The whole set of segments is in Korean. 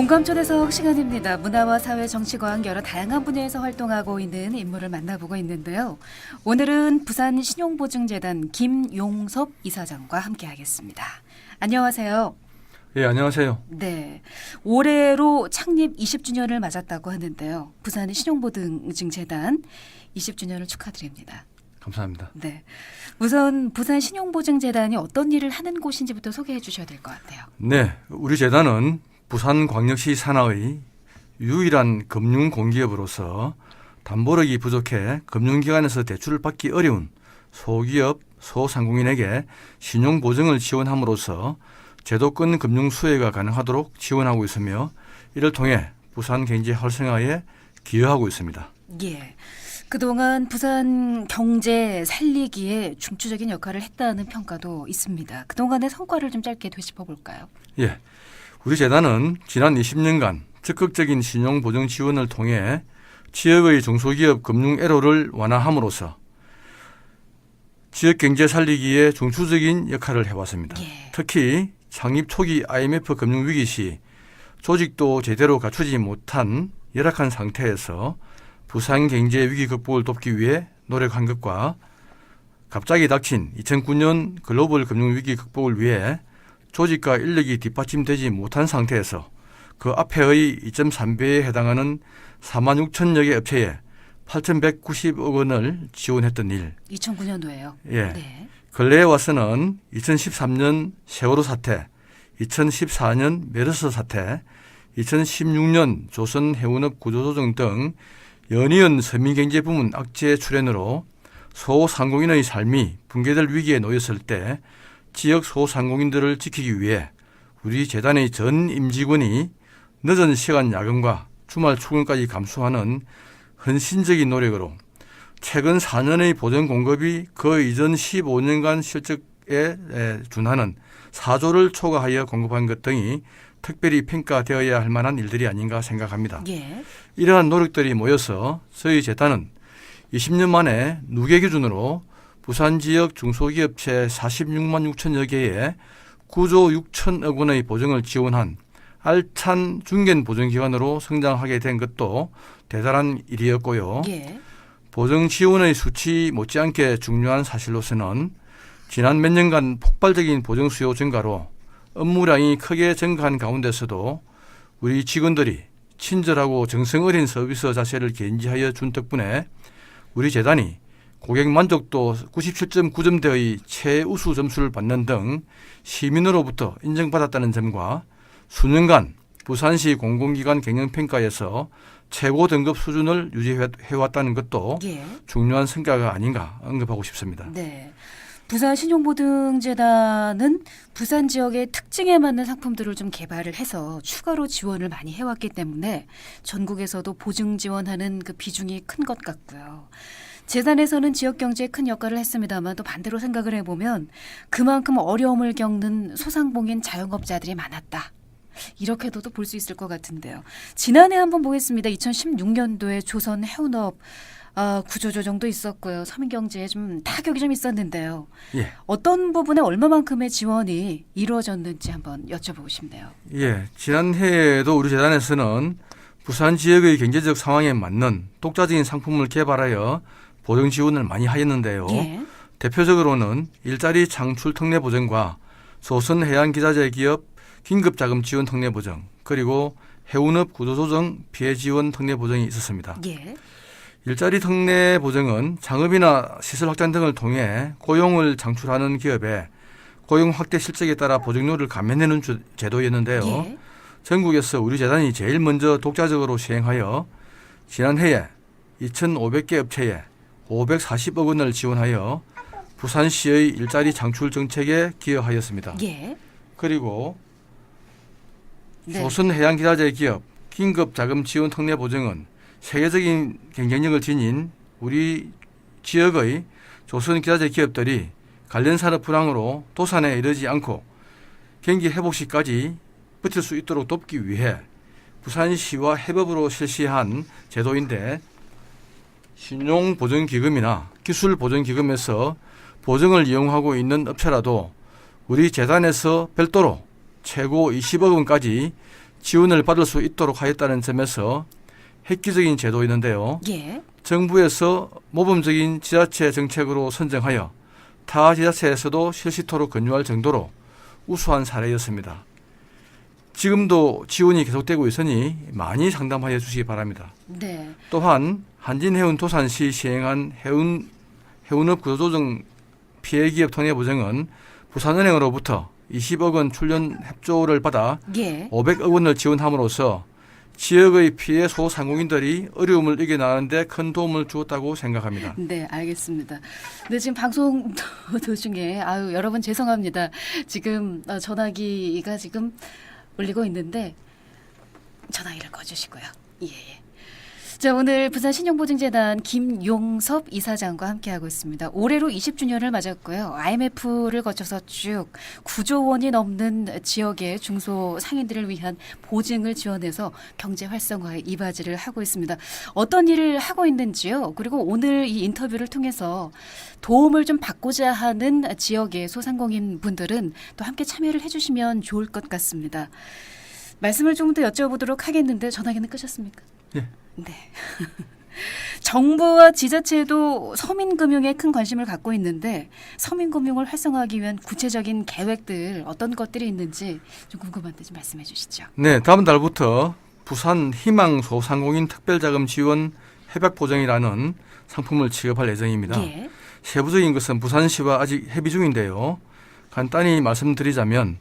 공감초대석 시간입니다. 문화와 사회, 정치과학 여러 다양한 분야에서 활동하고 있는 인물을 만나보고 있는데요. 오늘은 부산 신용보증재단 김용섭 이사장과 함께하겠습니다. 안녕하세요. 예, 안녕하세요. 네, 올해로 창립 20주년을 맞았다고 하는데요. 부산 신용보증재단 20주년을 축하드립니다. 감사합니다. 네, 우선 부산 신용보증재단이 어떤 일을 하는 곳인지부터 소개해 주셔야 될 것 같아요. 네, 우리 재단은 부산광역시 산하의 유일한 금융공기업으로서 담보력이 부족해 금융기관에서 대출을 받기 어려운 소기업, 소상공인에게 신용보증을 지원함으로써 제도권 금융 수혜가 가능하도록 지원하고 있으며 이를 통해 부산 경제 활성화에 기여하고 있습니다. 예. 그동안 부산 경제 살리기에 중추적인 역할을 했다는 평가도 있습니다. 그동안의 성과를 좀 짧게 되짚어 볼까요? 예, 우리 재단은 지난 20년간 적극적인 신용보증 지원을 통해 지역의 중소기업 금융 애로를 완화함으로써 지역 경제 살리기에 중추적인 역할을 해왔습니다. 예. 특히 창립 초기 IMF 금융위기 시 조직도 제대로 갖추지 못한 열악한 상태에서 부산 경제 위기 극복을 돕기 위해 노력한 것과 갑자기 닥친 2009년 글로벌 금융위기 극복을 위해 조직과 인력이 뒷받침되지 못한 상태에서 그 앞에의 2.3배에 해당하는 4만 6천여 개 업체에 8,190억 원을 지원했던 일. 2009년도에요. 예. 네. 근래에 와서는 2013년 세월호 사태, 2014년 메르스 사태, 2016년 조선해운업 구조조정 등 연이은 서민경제 부문 악재 출현으로 소상공인의 삶이 붕괴될 위기에 놓였을 때 지역 소상공인들을 지키기 위해 우리 재단의 전 임직원이 늦은 시간 야근과 주말 출근까지 감수하는 헌신적인 노력으로 최근 4년의 보증 공급이 그 이전 15년간 실적에 준하는 4조를 초과하여 공급한 것 등이 특별히 평가되어야 할 만한 일들이 아닌가 생각합니다. 예. 이러한 노력들이 모여서 저희 재단은 20년 만에 누계 기준으로 부산 지역 중소기업체 46만 6천여 개의 9조 6천억 원의 보증을 지원한 알찬 중견 보증기관으로 성장하게 된 것도 대단한 일이었고요. 예. 보증 지원의 수치 못지않게 중요한 사실로서는 지난 몇 년간 폭발적인 보증 수요 증가로 업무량이 크게 증가한 가운데서도 우리 직원들이 친절하고 정성 어린 서비스 자세를 견지하여 준 덕분에 우리 재단이 고객 만족도 97.9점대의 최우수 점수를 받는 등 시민으로부터 인정받았다는 점과 수년간 부산시 공공기관 경영평가에서 최고 등급 수준을 유지해왔다는 것도 예. 중요한 성과가 아닌가 언급하고 싶습니다. 네. 부산 신용보증재단은 부산 지역의 특징에 맞는 상품들을 좀 개발을 해서 추가로 지원을 많이 해왔기 때문에 전국에서도 보증 지원하는 그 비중이 큰 것 같고요. 재단에서는 지역 경제에 큰 역할을 했습니다만 또 반대로 생각을 해보면 그만큼 어려움을 겪는 소상공인 자영업자들이 많았다. 이렇게도 볼 수 있을 것 같은데요. 지난해 한번 보겠습니다. 2016년도에 조선 해운업 구조조정도 있었고요. 서민경제에 좀 타격이 좀 있었는데요. 예. 어떤 부분에 얼마만큼의 지원이 이루어졌는지 한번 여쭤보고 싶네요. 예, 지난해에도 우리 재단에서는 부산 지역의 경제적 상황에 맞는 독자적인 상품을 개발하여 보증 지원을 많이 하였는데요. 예. 대표적으로는 일자리 창출 특례 보증과 조선 해양 기자재 기업 긴급 자금 지원 특례 보증, 그리고 해운업 구조조정 피해 지원 특례 보증이 있었습니다. 예. 일자리 특례 보증은 창업이나 시설 확장 등을 통해 고용을 창출하는 기업에 고용 확대 실적에 따라 보증료를 감면내는 제도였는데요. 예. 전국에서 우리 재단이 제일 먼저 독자적으로 시행하여 지난해에 2,500개 업체에 540억 원을 지원하여 부산시의 일자리 창출 정책에 기여하였습니다. 예. 그리고 네. 조선해양기자재 기업 긴급 자금 지원 특례 보증은 세계적인 경쟁력을 지닌 우리 지역의 조선기자재 기업들이 관련 산업 불황으로 도산에 이르지 않고 경기 회복 시까지 버틸 수 있도록 돕기 위해 부산시와 협업으로 실시한 제도인데 신용보증기금이나 기술보증기금에서 보증을 이용하고 있는 업체라도 우리 재단에서 별도로 최고 20억 원까지 지원을 받을 수 있도록 하였다는 점에서 획기적인 제도였는데요. 예. 정부에서 모범적인 지자체 정책으로 선정하여 타 지자체에서도 실시토록 권유할 정도로 우수한 사례였습니다. 지금도 지원이 계속되고 있으니 많이 상담하여 주시기 바랍니다. 네. 또한 한진해운 도산시 시행한 해운업 구조조정 피해기업 통해보증은 부산은행으로부터 20억 원 출연 협조를 받아 예. 500억 원을 지원함으로써 지역의 피해 소상공인들이 어려움을 이겨나가는 데 큰 도움을 주었다고 생각합니다. 네, 알겠습니다. 네, 지금 방송 도중에 여러분 죄송합니다. 지금 전화기가 지금 울리고 있는데 전화기를 꺼주시고요. 예. 자, 오늘 부산 신용보증재단 김용섭 이사장과 함께하고 있습니다. 올해로 20주년을 맞았고요. IMF를 거쳐서 쭉 9조 원이 넘는 지역의 중소상인들을 위한 보증을 지원해서 경제 활성화에 이바지를 하고 있습니다. 어떤 일을 하고 있는지요? 그리고 오늘 이 인터뷰를 통해서 도움을 좀 받고자 하는 지역의 소상공인 분들은 또 함께 참여를 해주시면 좋을 것 같습니다. 말씀을 좀 더 여쭤보도록 하겠는데 전화기는 끄셨습니까? 예. 네. 정부와 지자체도 서민금융에 큰 관심을 갖고 있는데 서민금융을 활성화하기 위한 구체적인 계획들 어떤 것들이 있는지 좀 궁금한데 좀 말씀해 주시죠. 네, 다음 달부터 부산 희망 소상공인 특별자금 지원 협약보증이라는 상품을 취급할 예정입니다. 예. 세부적인 것은 부산시와 아직 협의 중인데요. 간단히 말씀드리자면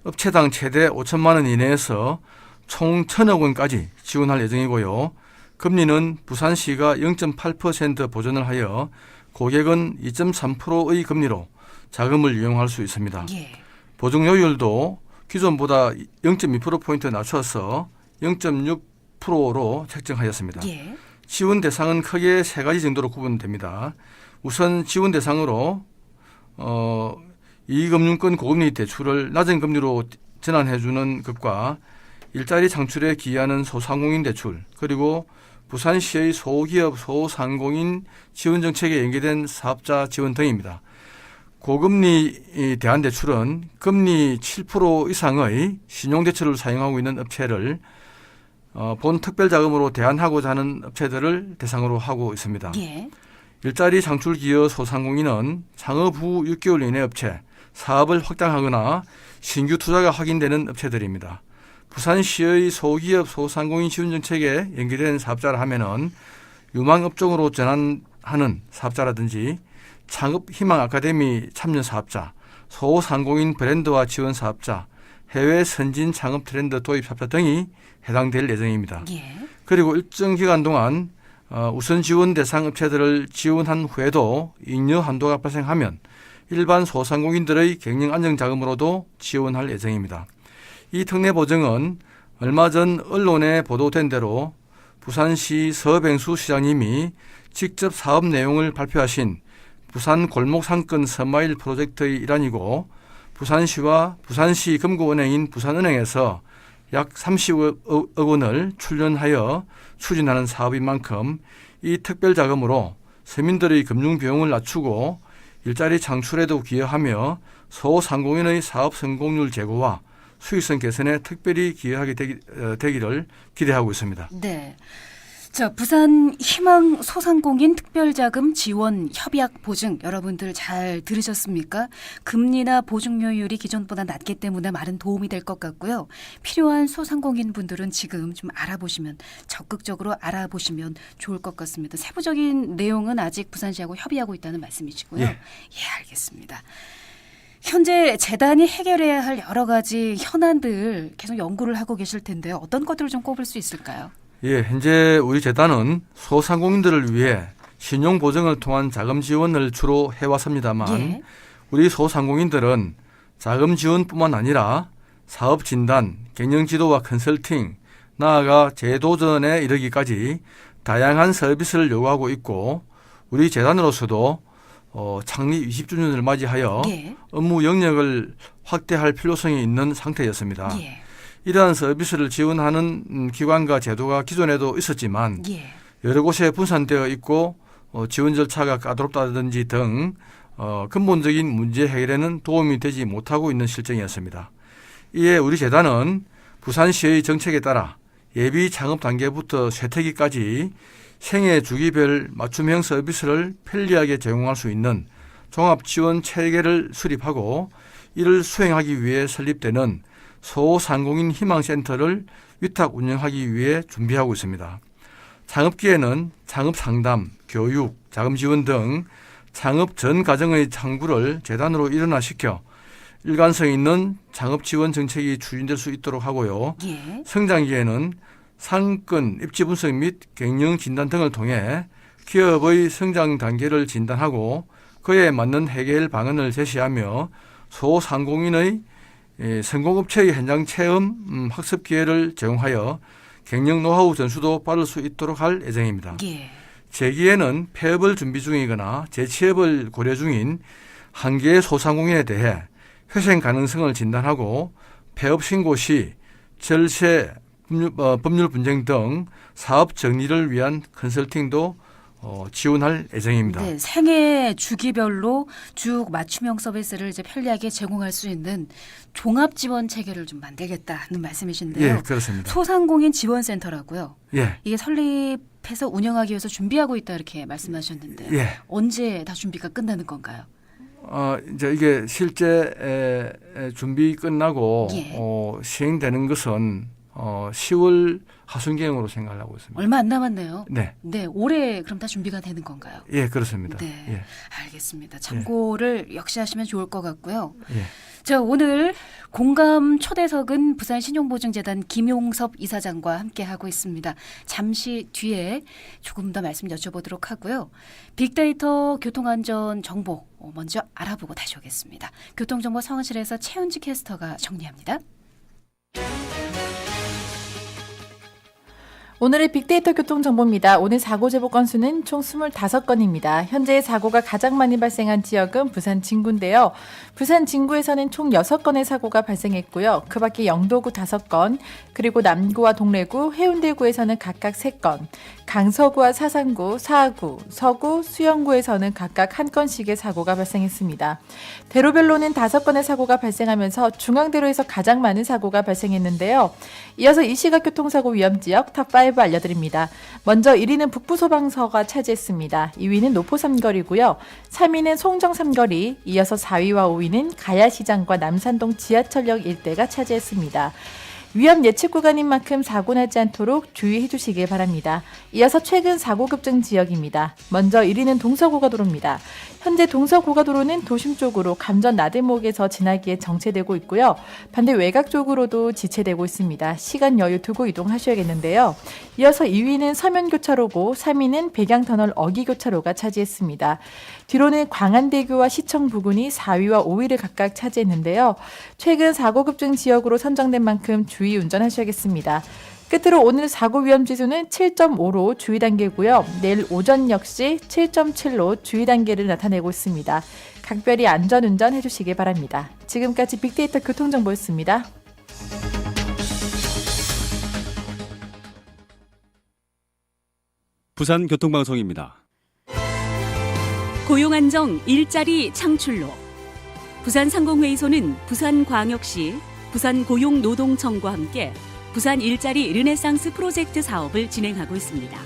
업체당 최대 5천만 원 이내에서 총 1,000억 원까지 지원할 예정이고요. 금리는 부산시가 0.8% 보전을 하여 고객은 2.3%의 금리로 자금을 이용할 수 있습니다. 예. 보증료율도 기존보다 0.2%포인트 낮춰서 0.6%로 책정하였습니다. 예. 지원 대상은 크게 세 가지 정도로 구분됩니다. 우선 지원 대상으로 이금융권 고금리 대출을 낮은 금리로 전환해주는 것과 일자리 창출에 기여하는 소상공인 대출, 그리고 부산시의 소기업 소상공인 지원 정책에 연계된 사업자 지원 등입니다. 고금리 대안대출은 금리 7% 이상의 신용대출을 사용하고 있는 업체를 본 특별자금으로 대안하고자 하는 업체들을 대상으로 하고 있습니다. 예. 일자리 창출 기여 소상공인은 창업 후 6개월 이내 업체, 사업을 확장하거나 신규 투자가 확인되는 업체들입니다. 부산시의 소기업 소상공인 지원 정책에 연계된 사업자라 하면은 유망업종으로 전환하는 사업자라든지 창업 희망 아카데미 참여 사업자, 소상공인 브랜드화 지원 사업자, 해외 선진 창업 트렌드 도입 사업자 등이 해당될 예정입니다. 예. 그리고 일정 기간 동안 우선 지원 대상 업체들을 지원한 후에도 잉여 한도가 발생하면 일반 소상공인들의 경영 안정 자금으로도 지원할 예정입니다. 이 특례 보증은 얼마 전 언론에 보도된 대로 부산시 서병수 시장님이 직접 사업 내용을 발표하신 부산 골목 상권 스마일 프로젝트의 일환이고 부산시와 부산시 금고은행인 부산은행에서 약 30억 원을 출연하여 추진하는 사업인 만큼 이 특별자금으로 서민들의 금융 비용을 낮추고 일자리 창출에도 기여하며 소상공인의 사업 성공률 제고와 수익성 개선에 특별히 기여하게 되기를 기대하고 있습니다. 네. 자, 부산 희망 소상공인 특별자금 지원 협약 보증 여러분들 잘 들으셨습니까? 금리나 보증료율이 기존보다 낮기 때문에 많은 도움이 될 것 같고요. 필요한 소상공인 분들은 지금 좀 적극적으로 알아보시면 좋을 것 같습니다. 세부적인 내용은 아직 부산시하고 협의하고 있다는 말씀이시고요. 예. 예, 알겠습니다. 현재 재단이 해결해야 할 여러 가지 현안들 계속 연구를 하고 계실 텐데요. 어떤 것들을 좀 꼽을 수 있을까요? 예, 현재 우리 재단은 소상공인들을 위해 신용 보증을 통한 자금 지원을 주로 해왔습니다만 예. 우리 소상공인들은 자금 지원뿐만 아니라 사업 진단, 경영 지도와 컨설팅, 나아가 재도전에 이르기까지 다양한 서비스를 요구하고 있고 우리 재단으로서도 창립 20주년을 맞이하여 예. 업무 영역을 확대할 필요성이 있는 상태였습니다. 예. 이러한 서비스를 지원하는 기관과 제도가 기존에도 있었지만 예. 여러 곳에 분산되어 있고 지원 절차가 까다롭다든지 등 근본적인 문제 해결에는 도움이 되지 못하고 있는 실정이었습니다. 이에 우리 재단은 부산시의 정책에 따라 예비 창업 단계부터 쇠퇴기까지 생애 주기별 맞춤형 서비스를 편리하게 제공할 수 있는 종합지원 체계를 수립하고 이를 수행하기 위해 설립되는 소상공인 희망센터를 위탁 운영하기 위해 준비하고 있습니다. 창업기에는 창업상담, 교육, 자금지원 등 창업 전 과정의 창구를 재단으로 일원화시켜 일관성 있는 창업지원 정책이 추진될 수 있도록 하고요. 예. 성장기에는 상권, 입지 분석 및 경영 진단 등을 통해 기업의 성장 단계를 진단하고 그에 맞는 해결 방안을 제시하며 소상공인의 성공업체의 현장 체험 학습 기회를 제공하여 경영 노하우 전수도 받을 수 있도록 할 예정입니다. 예. 제기에는 폐업을 준비 중이거나 재취업을 고려 중인 한 개의 소상공인에 대해 회생 가능성을 진단하고 폐업 신고 시 절세, 법률 분쟁 등 사업 정리를 위한 컨설팅도 지원할 예정입니다. 네, 생애 주기별로 쭉 맞춤형 서비스를 이제 편리하게 제공할 수 있는 종합 지원 체계를 좀 만들겠다는 말씀이신데요. 예, 그렇습니다. 소상공인 지원센터라고요. 예, 이게 설립해서 운영하기 위해서 준비하고 있다 이렇게 말씀하셨는데 예. 언제 다 준비가 끝나는 건가요? 이제 이게 실제 준비 끝나고 예. 시행되는 것은 10월 하순경으로 생각을 하고 있습니다. 얼마 안 남았네요. 네, 네, 올해 그럼 다 준비가 되는 건가요? 예, 그렇습니다. 네, 예, 알겠습니다. 참고를 역시 하시면 좋을 것 같고요. 예. 자, 오늘 공감 초대석은 부산신용보증재단 김용섭 이사장과 함께 하고 있습니다. 잠시 뒤에 조금 더 말씀 여쭤보도록 하고요. 빅데이터 교통안전 정보 먼저 알아보고 다시 오겠습니다. 교통정보 상황실에서 최은지 캐스터가 정리합니다. 오늘의 빅데이터 교통정보입니다. 오늘 사고 제보 건수는 총 25건입니다. 현재 사고가 가장 많이 발생한 지역은 부산 진구인데요. 부산 진구에서는 총 6건의 사고가 발생했고요. 그 밖에 영도구 5건, 그리고 남구와 동래구, 해운대구에서는 각각 3건, 강서구와 사상구, 사하구, 서구, 수영구에서는 각각 1건씩의 사고가 발생했습니다. 대로별로는 5건의 사고가 발생하면서 중앙대로에서 가장 많은 사고가 발생했는데요. 이어서 이 시각 교통사고 위험지역 탑5 알려드립니다. 먼저 1위는 북부소방서가 차지했습니다. 2위는 노포삼거리고요. 3위는 송정삼거리, 이어서 4위와 5위는 가야시장과 남산동 지하철역 일대가 차지했습니다. 위험 예측 구간인 만큼 사고 나지 않도록 주의해 주시길 바랍니다. 이어서 최근 사고 급증 지역입니다. 먼저 1위는 동서고가도로입니다. 현재 동서고가도로는 도심 쪽으로 감전 나들목에서 지나기에 정체되고 있고요. 반대 외곽 쪽으로도 지체되고 있습니다. 시간 여유 두고 이동하셔야겠는데요. 이어서 2위는 서면교차로고 3위는 백양터널 어기교차로가 차지했습니다. 뒤로는 광안대교와 시청 부근이 4위와 5위를 각각 차지했는데요. 최근 사고 급증 지역으로 선정된 만큼 주의 운전하셔야겠습니다. 끝으로 오늘 사고 위험 지수는 7.5로 주의 단계고요. 내일 오전 역시 7.7로 주의 단계를 나타내고 있습니다. 각별히 안전 운전 해주시기 바랍니다. 지금까지 빅데이터 교통정보였습니다. 부산 교통방송입니다. 고용안정 일자리 창출로 부산상공회의소는 부산광역시, 부산고용노동청과 함께 부산 일자리 르네상스 프로젝트 사업을 진행하고 있습니다.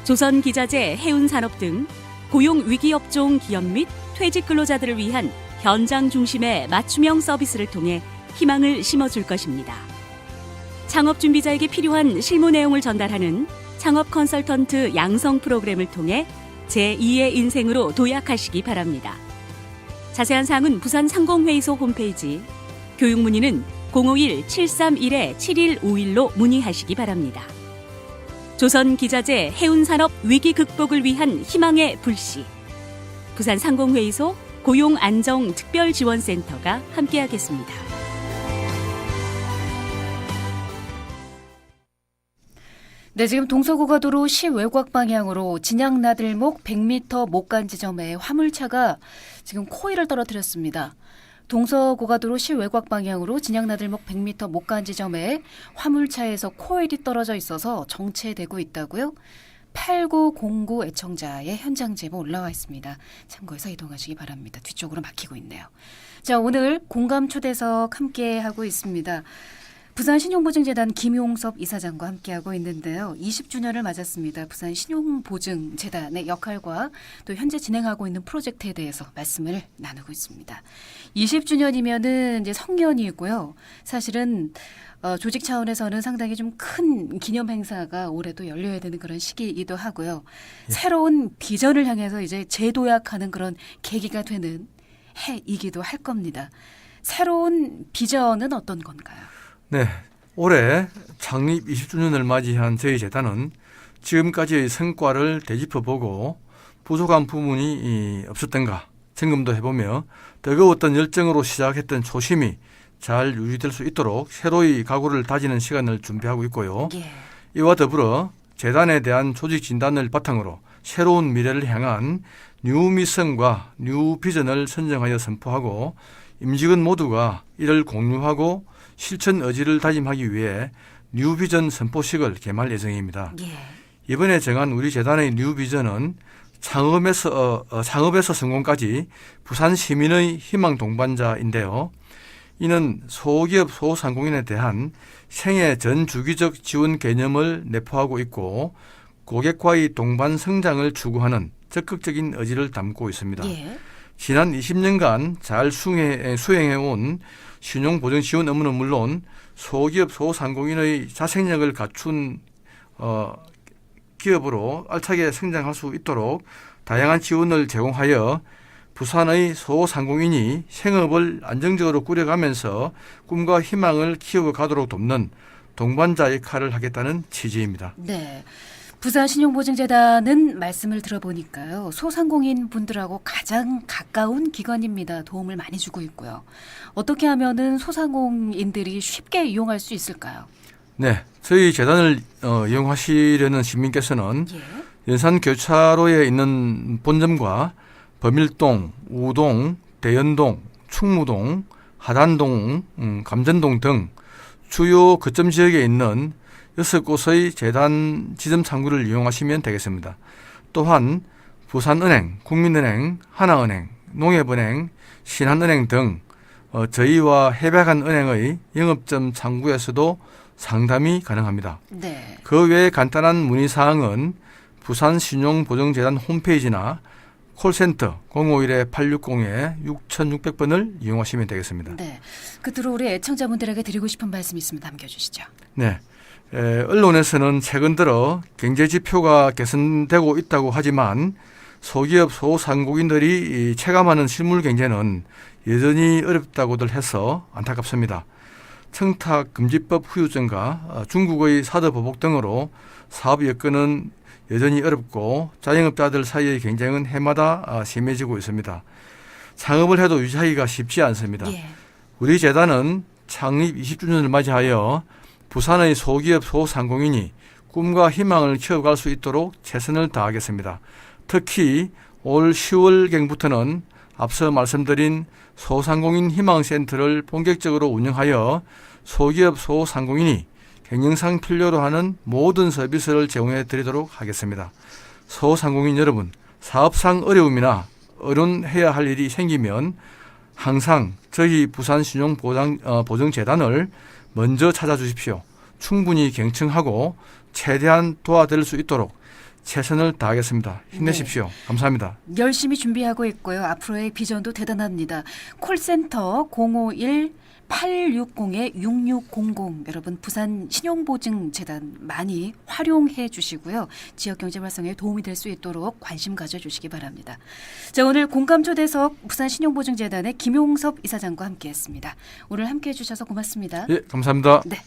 조선기자재, 해운산업 등 고용위기업종 기업 및 퇴직 근로자들을 위한 현장 중심의 맞춤형 서비스를 통해 희망을 심어줄 것입니다. 창업 준비자에게 필요한 실무 내용을 전달하는 창업 컨설턴트 양성 프로그램을 통해 제2의 인생으로 도약하시기 바랍니다. 자세한 사항은 부산상공회의소 홈페이지, 교육 문의는 051-731-7151로 문의하시기 바랍니다. 조선기자재 해운산업 위기 극복을 위한 희망의 불씨, 부산상공회의소 고용안정특별지원센터가 함께하겠습니다. 네, 지금 동서고가도로 시외곽 방향으로 진양나들목 100m 못간 지점에 화물차가 지금 코일을 떨어뜨렸습니다. 동서고가도로 시외곽 방향으로 진양나들목 100m 못간 지점에 화물차에서 코일이 떨어져 있어서 정체되고 있다고요? 8909 애청자의 현장 제보 올라와 있습니다. 참고해서 이동하시기 바랍니다. 뒤쪽으로 막히고 있네요. 자, 오늘 공감 초대석 함께 하고 있습니다. 부산 신용보증재단 김용섭 이사장과 함께하고 있는데요. 20주년을 맞았습니다. 부산 신용보증재단의 역할과 또 현재 진행하고 있는 프로젝트에 대해서 말씀을 나누고 있습니다. 20주년이면은 이제 성년이고요. 사실은 조직 차원에서는 상당히 좀 큰 기념 행사가 올해도 열려야 되는 그런 시기이기도 하고요. 새로운 비전을 향해서 이제 재도약하는 그런 계기가 되는 해이기도 할 겁니다. 새로운 비전은 어떤 건가요? 네, 올해 창립 20주년을 맞이한 저희 재단은 지금까지의 성과를 되짚어보고 부족한 부분이 없었던가 점검도 해보며 뜨거웠던 열정으로 시작했던 초심이 잘 유지될 수 있도록 새로이 각오를 다지는 시간을 준비하고 있고요. 예. 이와 더불어 재단에 대한 조직 진단을 바탕으로 새로운 미래를 향한 뉴 미션과 뉴 비전을 선정하여 선포하고 임직원 모두가 이를 공유하고 실천 의지를 다짐하기 위해 뉴 비전 선포식을 개말 예정입니다. 예. 이번에 정한 우리 재단의 뉴 비전은 창업에서 성공까지 부산 시민의 희망 동반자인데요. 이는 소기업 소상공인에 대한 생애 전 주기적 지원 개념을 내포하고 있고 고객과의 동반 성장을 추구하는 적극적인 의지를 담고 있습니다. 예. 지난 20년간 잘 수행해온 신용보증 지원 업무는 물론 소기업 소상공인의 자생력을 갖춘 기업으로 알차게 성장할 수 있도록 다양한 지원을 제공하여 부산의 소상공인이 생업을 안정적으로 꾸려가면서 꿈과 희망을 키워가도록 돕는 동반자 역할을 하겠다는 취지입니다. 네. 부산 신용보증재단은 말씀을 들어보니까요. 소상공인 분들하고 가장 가까운 기관입니다. 도움을 많이 주고 있고요. 어떻게 하면은 소상공인들이 쉽게 이용할 수 있을까요? 네, 저희 재단을 이용하시려는 시민께서는 예. 연산 교차로에 있는 본점과 범일동, 우동, 대연동, 충무동, 하단동, 감전동 등 주요 거점 지역에 있는 6곳의 재단 지점 창구를 이용하시면 되겠습니다. 또한 부산은행, 국민은행, 하나은행, 농협은행, 신한은행 등 저희와 협약한 은행의 영업점 창구에서도 상담이 가능합니다. 네. 그 외에 간단한 문의사항은 부산신용보증재단 홈페이지나 콜센터 051-860-6600번을 이용하시면 되겠습니다. 네. 끝으로 우리 애청자분들에게 드리고 싶은 말씀 있으면 남겨주시죠. 네. 언론에서는 최근 들어 경제지표가 개선되고 있다고 하지만 소기업 소상공인들이 체감하는 실물 경제는 여전히 어렵다고들 해서 안타깝습니다. 청탁금지법 후유증과 중국의 사드 보복 등으로 사업 여건은 여전히 어렵고 자영업자들 사이의 경쟁은 해마다 심해지고 있습니다. 창업을 해도 유지하기가 쉽지 않습니다. 예. 우리 재단은 창립 20주년을 맞이하여 부산의 소기업 소상공인이 꿈과 희망을 키워갈 수 있도록 최선을 다하겠습니다. 특히 올 10월경부터는 앞서 말씀드린 소상공인 희망센터를 본격적으로 운영하여 소기업 소상공인이 경영상 필요로 하는 모든 서비스를 제공해 드리도록 하겠습니다. 소상공인 여러분, 사업상 어려움이나 어른해야 할 일이 생기면 항상 저희 부산신용보증재단을 먼저 찾아주십시오. 충분히 경청하고 최대한 도와드릴 수 있도록 최선을 다하겠습니다. 힘내십시오. 감사합니다. 열심히 준비하고 있고요. 앞으로의 비전도 대단합니다. 콜센터 051-860-6600 여러분 부산 신용보증재단 많이 활용해 주시고요. 지역경제 활성화에 도움이 될 수 있도록 관심 가져주시기 바랍니다. 자, 오늘 공감초대석 부산 신용보증재단의 김용섭 이사장과 함께했습니다. 오늘 함께해 주셔서 고맙습니다. 예, 감사합니다. 네.